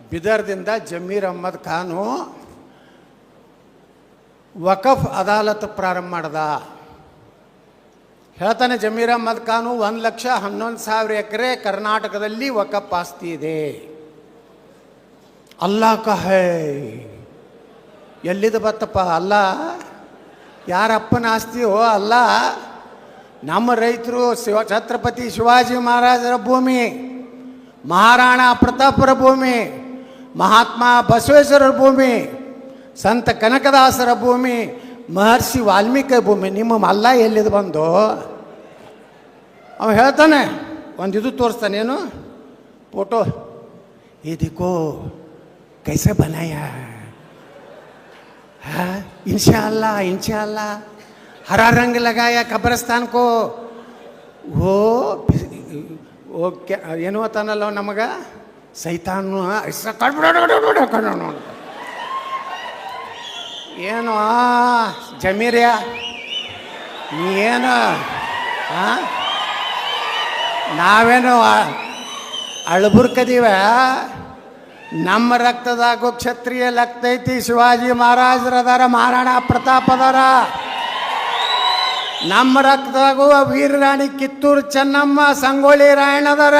ಬಿದರ್ದಿಂದ ಜಮೀರ್ ಅಹ್ಮದ್ ಖಾನು ವಕಫ್ ಅದಾಲತ್ ಪ್ರಾರಂಭ ಮಾಡ್ದ. ಹೇಳ್ತಾನೆ ಜಮೀರ್ ಅಹ್ಮದ್ ಖಾನು 1,11,000 ಎಕರೆ ಕರ್ನಾಟಕದಲ್ಲಿ ವಕಫ್ ಆಸ್ತಿ ಇದೆ. ಅಲ್ಲಾ ಕಹೇ, ಎಲ್ಲಿದು ಬತ್ತಪ್ಪ ಅಲ್ಲ? ಯಾರಪ್ಪನ ಆಸ್ತಿಯೋ ಅಲ್ಲ, ನಮ್ಮ ರೈತರು ಛತ್ರಪತಿ ಶಿವಾಜಿ ಮಹಾರಾಜರ ಭೂಮಿ, ಮಹಾರಾಣಾ ಪ್ರತಾಪರ ಭೂಮಿ, ಮಹಾತ್ಮ ಬಸವೇಶ್ವರರ ಭೂಮಿ, ಸಂತ ಕನಕದಾಸರ ಭೂಮಿ, ಮಹರ್ಷಿ ವಾಲ್ಮೀಕಿ ಭೂಮಿ. ನಿಮ್ಮ ಅಲ್ಲ ಎಲ್ಲಿದು ಬಂದು? ಅವ ಹೇಳ್ತಾನೆ, ಒಂದು ತೋರಿಸ್ತಾನೇನು ಫೋಟೋ, ಇದಕ್ಕೋ ಕೈಸೆ ಬನಾಯ, हाँ इंशाअल्लाह हरा रंग लगाया कब्रस्तान को. वो क्या ಏನು ಅಂತಾನಲ್ಲ ನಮಗೆ ಸೈತಾನು ಏನು ಜಮೀರ್ಯ ನೀನು ನಾವೇನು ಅಳಬುರ್ಕದೀವ? ನಮ್ಮ ರಕ್ತದಾಗೂ ಕ್ಷತ್ರಿಯ ರಕ್ತ ಐತಿ. ಶಿವಾಜಿ ಮಹಾರಾಜರದಾರ, ಮಹಾರಾಣಾ ಪ್ರತಾಪದಾರ. ನಮ್ಮ ರಕ್ತದಾಗೂ ವೀರರಾಣಿ ಕಿತ್ತೂರು ಚೆನ್ನಮ್ಮ, ಸಂಗೊಳ್ಳಿ ರಾಯಣ್ಣದಾರ.